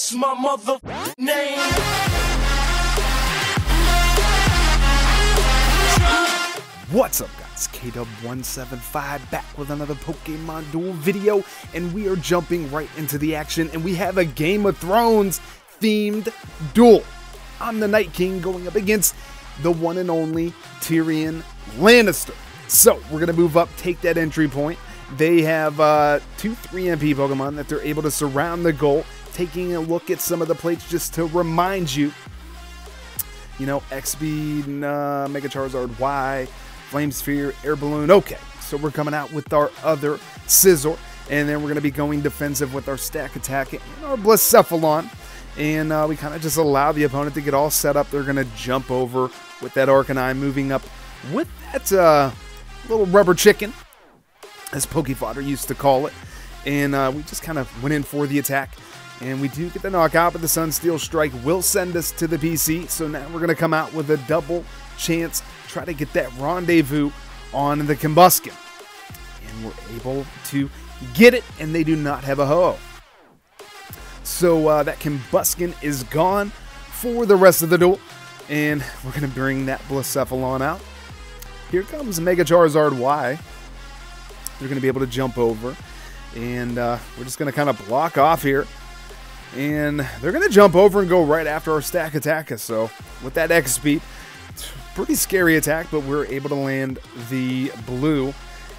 That's my mother name. What's up, guys? KW175 back with another Pokemon Duel video, and we are jumping right into the action, and we have a Game of Thrones themed duel. I'm the Night King going up against the one and only Tyrion Lannister. So we're gonna move up, take that entry point. They have 2 3MP Pokemon that they're able to surround the goal. Taking a look at some of the plates just to remind you, X-Speed, Mega Charizard Y, Flame Sphere, Air Balloon. Okay, so we're coming out with our other Scizor, and then we're going to be going defensive with our Stakataka and our Blacephalon, and we kind of just allow the opponent to get all set up. They're going to jump over with that Arcanine, moving up with that little rubber chicken, as Pokefodder used to call it, and we just kind of went in for the attack. And we do get the knockout, but the Sunsteel Strike will send us to the PC. So now we're going to come out with a double chance, try to get that rendezvous on the Combusken. And we're able to get it, and they do not have a ho. So that Combusken is gone for the rest of the duel. And we're going to bring that Blacephalon out. Here comes Mega Charizard Y. They're going to be able to jump over. And we're just going to kind of block off here. And they're going to jump over and go right after our Stakataka. So with that X speed, it's a pretty scary attack, but we're able to land the blue.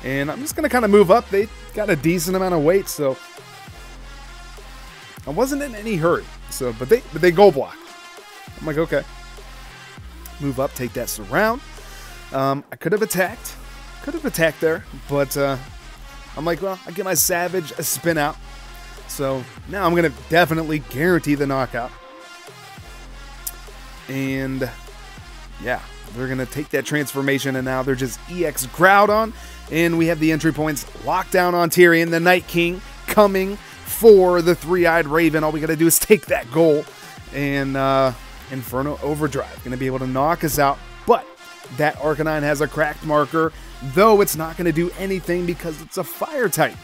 And I'm just going to kind of move up. They got a decent amount of weight, so I wasn't in any hurry. So, but they goal block. I'm like, okay. Move up, take that surround. I could have attacked. There, but I'm like, well, I get my Savage a spin out. So now I'm going to definitely guarantee the knockout. And yeah, they're going to take that transformation, and now they're just EX Groudon. And we have the entry points locked down on Tyrion, the Night King, coming for the three-eyed Raven. All we got to do is take that goal. And Inferno Overdrive going to be able to knock us out. But that Arcanine has a cracked marker, though it's not going to do anything because it's a fire type.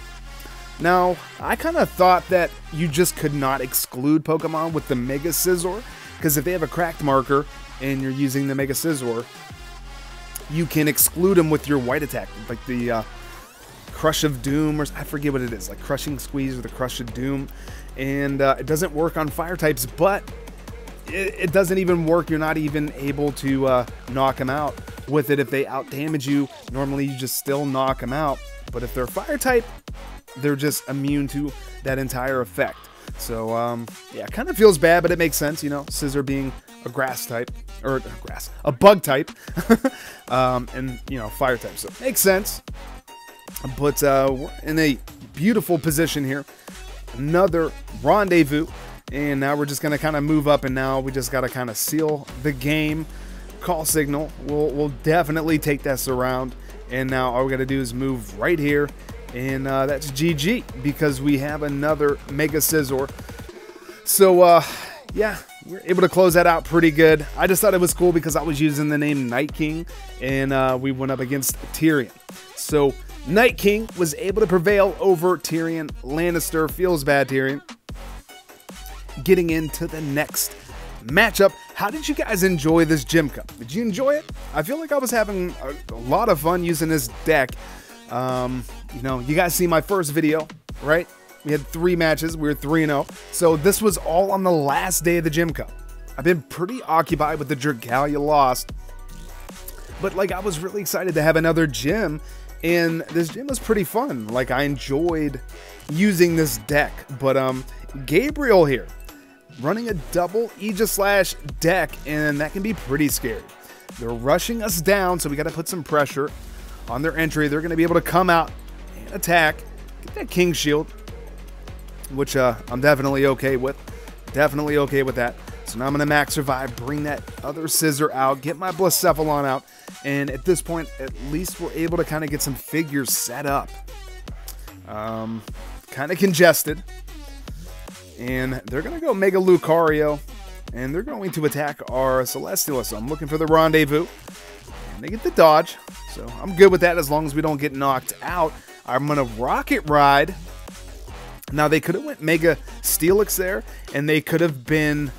Now, I kind of thought that you just could not exclude Pokemon with the Mega Scizor, because if they have a cracked marker and you're using the Mega Scizor, you can exclude them with your white attack, like the Crush of Doom, or I forget what it is, like Crushing Squeeze or the Crush of Doom, and it doesn't work on fire types, but it doesn't even work. You're not even able to knock them out with it if they out damage you. Normally, you just still knock them out, but if they're fire type, they're just immune to that entire effect. So, yeah, it kind of feels bad, but it makes sense, Scizor being a grass type, or a bug type, and, fire type, so it makes sense. But we're in a beautiful position here. Another rendezvous, and now we're just going to kind of move up, and now we just got to kind of seal the game. Call signal. We'll definitely take that surround, and now all we got to do is move right here. And that's GG, because we have another Mega Scizor. So, yeah, we're able to close that out pretty good. I just thought it was cool because I was using the name Night King, and we went up against Tyrion. So, Night King was able to prevail over Tyrion Lannister. Feels bad, Tyrion. Getting into the next matchup. How did you guys enjoy this Gym Cup? Did you enjoy it? I feel like I was having a lot of fun using this deck. You guys see my first video, right? We had 3 matches. We were 3-0. So this was all on the last day of the Gym Cup. I've been pretty occupied with the Dragalia lost. But, I was really excited to have another gym. And this gym was pretty fun. I enjoyed using this deck. But, Gabriel here, running a double Aegislash deck. And that can be pretty scary. They're rushing us down, so we got to put some pressure on their entry. They're going to be able to come out and attack, get that King Shield, which I'm definitely okay with. Definitely okay with that. So now I'm going to max survive, bring that other Scizor out, get my Blacephalon out, and at this point, at least we're able to kind of get some figures set up. Kind of congested. And they're going to go Mega Lucario, and they're going to attack our Celesteela. So I'm looking for the rendezvous. And they get the dodge. So I'm good with that as long as we don't get knocked out. I'm going to Rocket Ride Now, they could have went Mega Steelix there, and they could have been...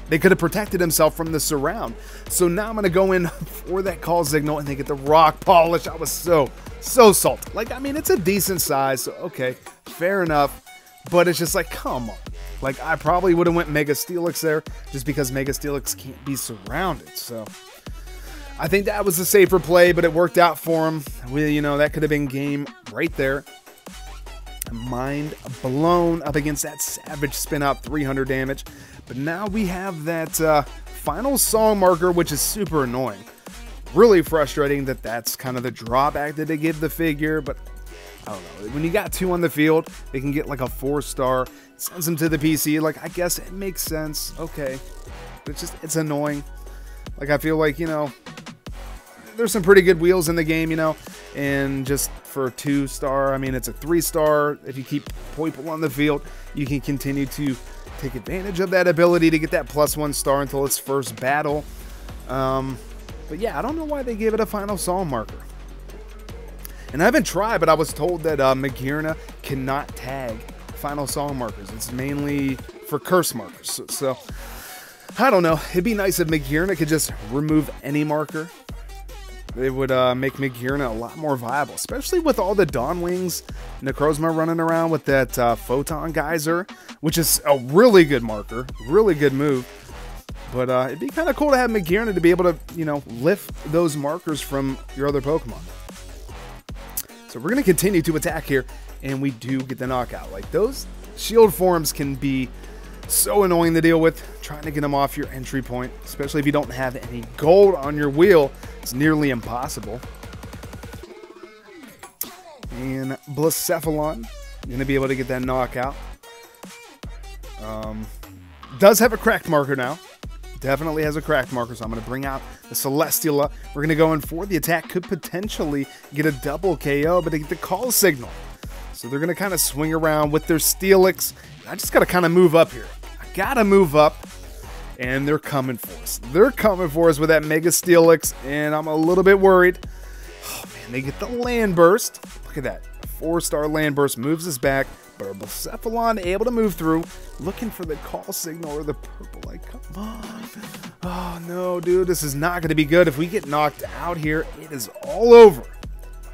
they could have protected himself from the surround. So now I'm going to go in for that call signal, and they get the rock polish. I was so salty. Like, I mean, it's a decent size, so okay, fair enough. But it's just like, come on. Like, I probably would have went Mega Steelix there, just because Mega Steelix can't be surrounded. So I think that was a safer play, but it worked out for him. You know, that could have been game right there. Mind blown up against that Savage spin out 300 damage. But now we have that final song marker, which is super annoying. Really frustrating that that's kind of the drawback that they give the figure, but I don't know. When you got 2 on the field, they can get like a 4-star, sends them to the PC. Like, I guess it makes sense. Okay. But it's annoying. Like, I feel like, you know, there's some pretty good wheels in the game, you know, and just for a 2-star, I mean, it's a 3-star. If you keep people on the field, you can continue to take advantage of that ability to get that +1 star until its first battle. But yeah, I don't know why they gave it a final song marker. And I haven't tried, but I was told that Magearna cannot tag final song markers. It's mainly for curse markers. So I don't know. It'd be nice if Magearna could just remove any marker. It would make Magearna a lot more viable, especially with all the Dawn Wings Necrozma running around with that Photon Geyser, which is a really good marker, really good move. But it'd be kind of cool to have Magearna to be able to, you know, lift those markers from your other Pokemon. So we're going to continue to attack here, and we do get the knockout. Like, those shield forms can be so annoying to deal with, trying to get them off your entry point, especially if you don't have any gold on your wheel. It's nearly impossible. And Blacephalon, going to be able to get that knockout. Does have a cracked marker now. Definitely has a cracked marker, so I'm going to bring out the Celesteela. We're going to go in for the attack. Could potentially get a double KO, but they get the call signal. So they're going to kind of swing around with their Steelix. I just got to kind of move up here. I got to move up, and they're coming for us. They're coming for us with that Mega Steelix, and I'm a little bit worried. Oh, man, they get the Land Burst. Look at that. A 4-star Land Burst moves us back, but our Blacephalon able to move through, looking for the call signal or the purple. Like, come on. Oh, no, dude. This is not going to be good. If we get knocked out here, it is all over.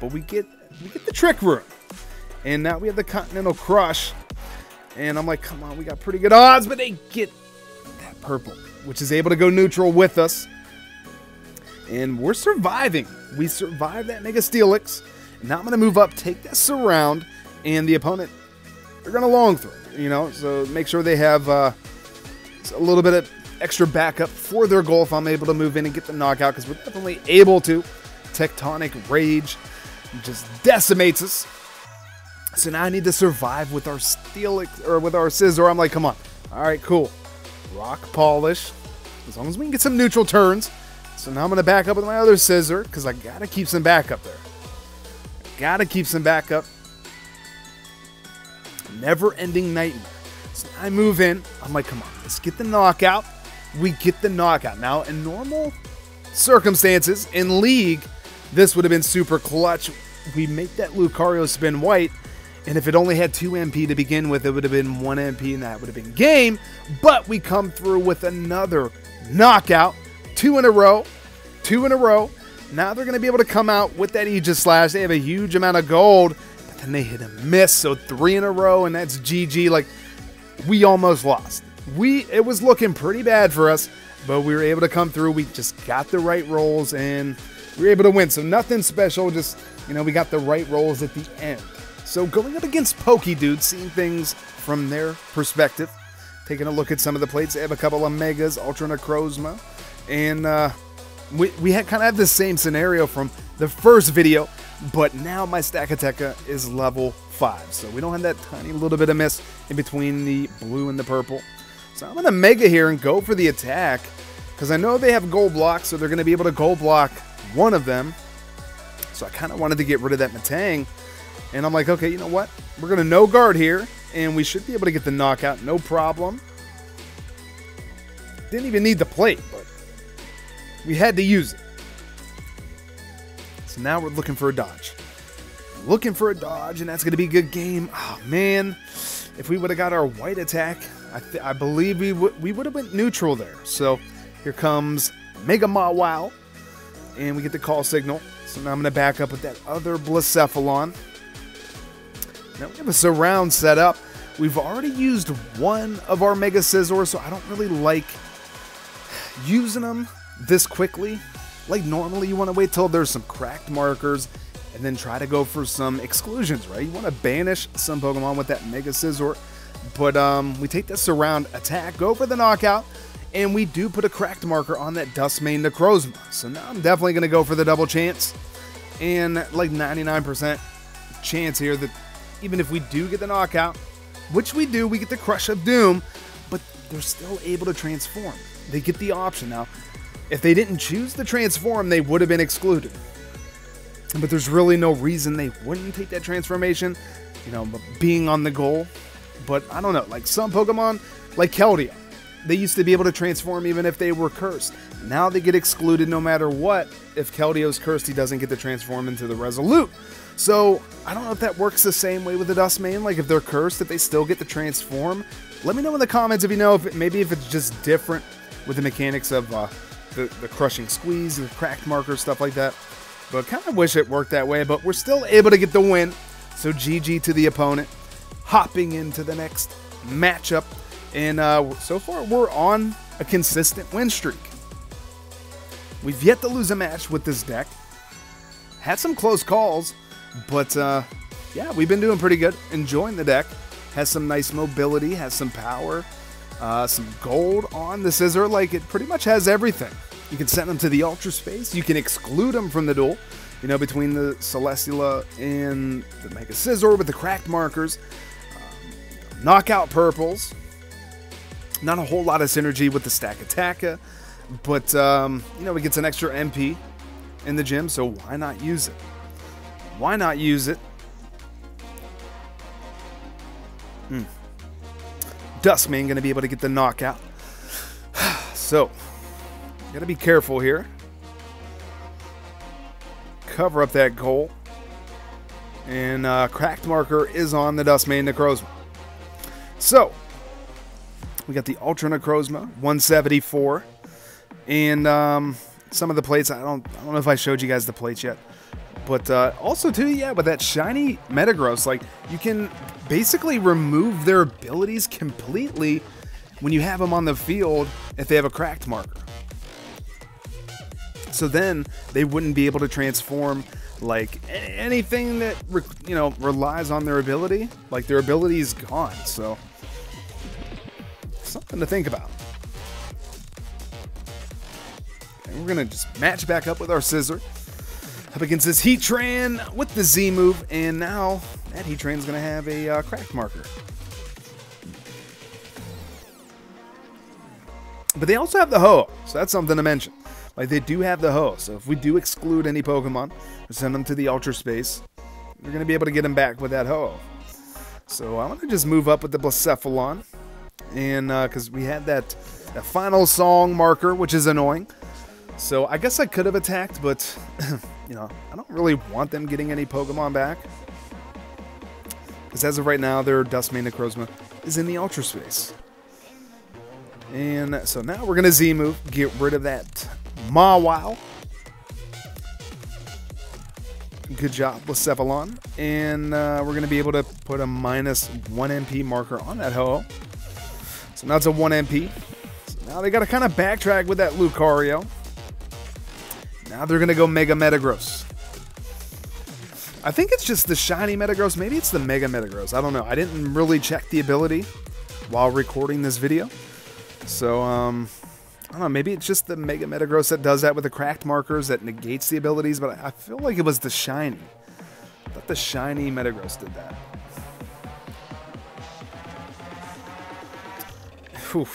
But we get the Trick Room. And now we have the Continental Crush. And I'm like, come on, we got pretty good odds, but they get that purple, which is able to go neutral with us. And we're surviving. We survived that Mega Steelix. Now I'm going to move up, take that surround, and the opponent, they're going to long throw, you know, so make sure they have a little bit of extra backup for their goal if I'm able to move in and get the knockout, because we're definitely able to. Tectonic Rage just decimates us. So now I need to survive with our Steelix, or with our Scizor. I'm like, come on. All right, cool. Rock Polish. As long as we can get some neutral turns. So now I'm going to back up with my other Scizor, because I got to keep some backup there. Got to keep some backup. Never-ending nightmare. So I move in. I'm like, come on. Let's get the knockout. We get the knockout. Now, in normal circumstances, in League, this would have been super clutch. We make that Lucario spin white. And if it only had 2 MP to begin with, it would have been 1 MP, and that would have been game. But we come through with another knockout. 2 in a row. 2 in a row. Now they're going to be able to come out with that Aegislash. They have a huge amount of gold, but then they hit a miss. So 3 in a row, and that's GG. Like, we almost lost. It was looking pretty bad for us, but we were able to come through. We just got the right rolls, and we were able to win. So nothing special, just, you know, we got the right rolls at the end. So going up against Pokedude, seeing things from their perspective, taking a look at some of the plates, they have a couple of Megas, Ultra Necrozma, and we kind of have the same scenario from the first video, but now my Stakataka is level 5, so we don't have that tiny little bit of miss in between the blue and the purple. So I'm going to Mega here and go for the attack, because I know they have gold blocks, so they're going to be able to gold block one of them. So I kind of wanted to get rid of that Matang. And I'm like, okay, you know what? We're going to no guard here, and we should be able to get the knockout, no problem. Didn't even need the plate, but we had to use it. So now we're looking for a dodge. looking for a dodge, and that's going to be a good game. Oh, man. If we would have got our white attack, I believe we would have went neutral there. So here comes Mega Mawile, and we get the call signal. So now I'm going to back up with that other Blacephalon. Now we have a surround set up. We've already used one of our Mega Scizor, so I don't really like using them this quickly. Like normally you want to wait till there's some cracked markers and then try to go for some exclusions, right? You want to banish some Pokemon with that Mega Scizor. But we take the surround attack, go for the knockout, and we do put a cracked marker on that Duskmane Necrozma. So now I'm definitely going to go for the double chance. And like 99% chance here that even if we do get the knockout, which we do, we get the Crush of Doom, but they're still able to transform. They get the option now. If they didn't choose to transform, they would have been excluded. But there's really no reason they wouldn't take that transformation, you know, being on the goal. But I don't know, like some Pokemon, like Keldeo, they used to be able to transform even if they were cursed. Now they get excluded no matter what. If Keldeo's cursed, he doesn't get to transform into the Resolute. So I don't know if that works the same way with the Duskmane. Like if they're cursed, if they still get to transform. Let me know in the comments if you know, if maybe if it's just different with the mechanics of the crushing squeeze, the cracked marker, stuff like that. But kind of wish it worked that way. But we're still able to get the win. So GG to the opponent. Hopping into the next matchup. And so far, we're on a consistent win streak. We've yet to lose a match with this deck. Had some close calls, but yeah, we've been doing pretty good. Enjoying the deck. Has some nice mobility, has some power, some gold on the Scizor. Like, it pretty much has everything. You can send them to the Ultra Space. You can exclude them from the duel, you know, between the Celesteela and the Mega Scizor with the cracked markers. Knockout purples. Not a whole lot of synergy with the Stakataka, but, you know, it gets an extra MP in the gym, so why not use it? Why not use it? Duskmane going to be able to get the knockout. So, got to be careful here. Cover up that goal. And cracked marker is on the Duskmane Necrozma. So, we got the Ultra Necrozma, 174. And some of the plates, I don't know if I showed you guys the plates yet. But also, too, yeah, with that shiny Metagross, like, you can basically remove their abilities completely when you have them on the field if they have a cracked marker. So then they wouldn't be able to transform, like, anything that, you know, relies on their ability. Like, their ability is gone, so something to think about. And we're going to just match back up with our Scizor. Up against this Heatran with the Z move, and now that Heatran's going to have a cracked marker. But they also have the Ho, so that's something to mention. Like, they do have the Ho, so if we do exclude any Pokemon or send them to the Ultra Space, we're going to be able to get them back with that Ho. So I'm going to just move up with the Blacephalon, and because we had that final song marker, which is annoying. So I guess I could have attacked, but, you know, I don't really want them getting any Pokemon back. Because as of right now, their Duskmane Necrozma is in the Ultra Space. And so now we're going to Z-move, get rid of that Mawile. Good job, Blacephalon. And we're going to be able to put a -1 MP marker on that Ho-Oh. So now it's a 1 MP. So now they got to kind of backtrack with that Lucario. Now they're going to go Mega Metagross. I think it's just the shiny Metagross. Maybe it's the Mega Metagross. I don't know. I didn't really check the ability while recording this video. So, I don't know. Maybe it's just the Mega Metagross that does that with the cracked markers that negates the abilities. But I feel like it was the shiny. I thought the shiny Metagross did that. Whew.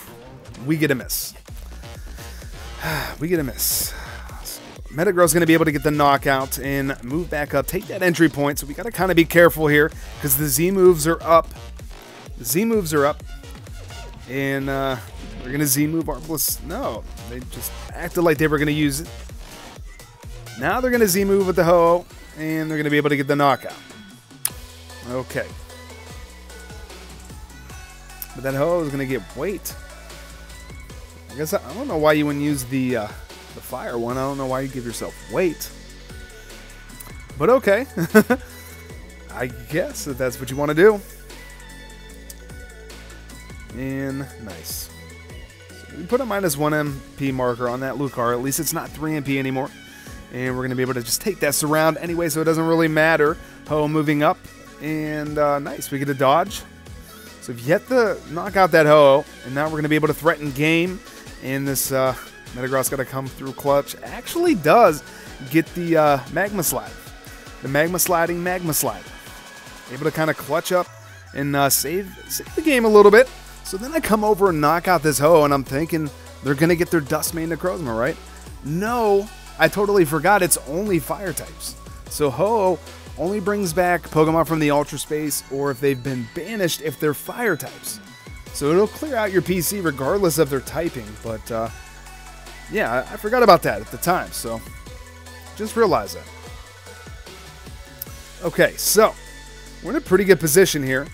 We get a miss. We get a miss. Metagross going to be able to get the knockout and move back up, take that entry point. So we got to kind of be careful here because the Z moves are up. The Z moves are up. And they're going to Z move our Bliss. No, they just acted like they were going to use it. Now they're going to Z move with the Ho-Oh, and they're going to be able to get the knockout. Okay. But that Ho is going to get weight. I guess I don't know why you wouldn't use the fire one. I don't know why you give yourself weight. But okay. I guess that's what you want to do. And nice. So we put a -1 MP marker on that Lucario. At least it's not 3 MP anymore. And we're going to be able to just take that surround anyway, so it doesn't really matter. Ho moving up. And nice. We get a dodge. So if you have to knock out that Ho, and now we're going to be able to threaten game. And this Metagross got to come through clutch. Actually does get the Magma Slide. The Magma Sliding Magma Slide. Able to kind of clutch up and save the game a little bit. So then I come over and knock out this Ho, and I'm thinking they're going to get their Dust Mane Necrozma, right? No, I totally forgot it's only fire types. So Ho only brings back Pokemon from the Ultra Space, or if they've been banished if they're fire types. So it'll clear out your PC regardless of their typing, but yeah, I forgot about that at the time, so just realize that. Okay, so we're in a pretty good position here.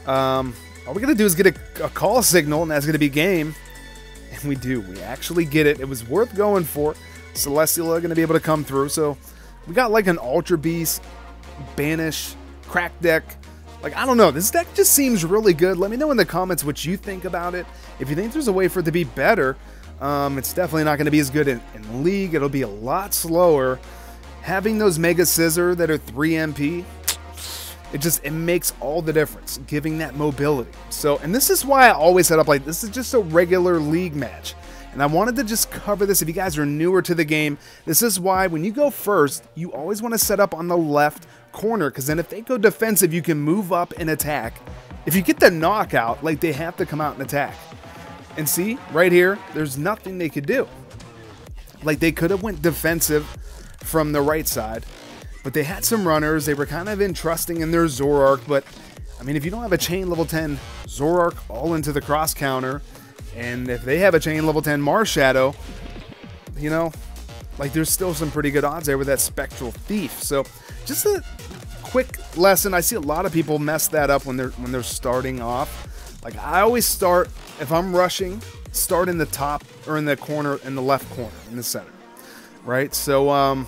All we got to do is get a call signal, and that's going to be game. And we do. We actually get it. It was worth going for. Celesteela going to be able to come through. So we got like an Ultra Beast, Banish, Crack Deck. Like, I don't know. This deck just seems really good. Let me know in the comments what you think about it. If you think there's a way for it to be better, it's definitely not going to be as good in League. It'll be a lot slower. Having those Mega Scizor that are 3 MP, it makes all the difference, giving that mobility. So, and this is why I always set up like this is just a regular League match. And I wanted to just cover this if you guys are newer to the game. This is why when you go first, you always want to set up on the left corner, because then if they go defensive, you can move up and attack. If you get the knockout, like they have to come out and attack. And see, right here, there's nothing they could do. Like they could have went defensive from the right side, but they had some runners. They were kind of entrusting in their Zoroark, but I mean, if you don't have a chain level 10 Zoroark all into the cross counter, and if they have a chain level 10 Marshadow, you know, like there's still some pretty good odds there with that Spectral Thief. So just a quick lesson. I see a lot of people mess that up when they're starting off. Like I always start, if I'm rushing, start in the top or in the corner, in the left corner, in the center, right? So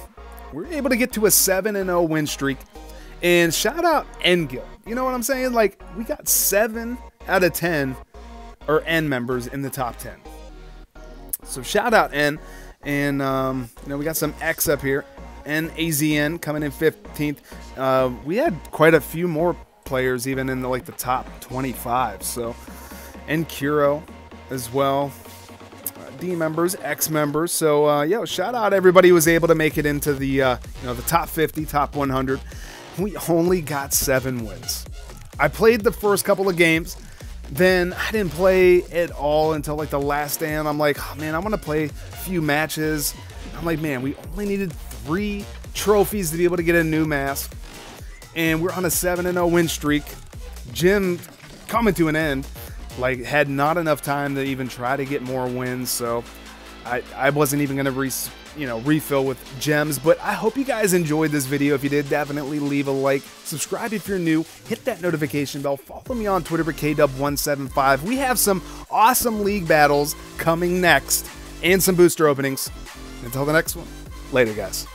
we're able to get to a 7-0 win streak. And shout out N-Guild. You know what I'm saying? Like, we got 7 out of 10 or N members in the top 10. So shout out N. And, you know, we got some X up here. NAZN coming in 15th. We had quite a few more players even in the top 25. So, and Kuro as well. D members, X members. So, yo, shout out everybody who was able to make it into the, you know, the top 50, top 100. We only got 7 wins. I played the first couple of games, then I didn't play at all until like the last day, and I'm like, oh, man, I want to play a few matches. I'm like, man, we only needed 3 trophies to be able to get a new mask, and we're on a 7-0 win streak. Gym coming to an end. Like, had not enough time to even try to get more wins, so I wasn't even going to refill with gems. But I hope you guys enjoyed this video. If you did, definitely leave a like. Subscribe if you're new. Hit that notification bell. Follow me on Twitter for KW175. We have some awesome league battles coming next and some booster openings. Until the next one, later, guys.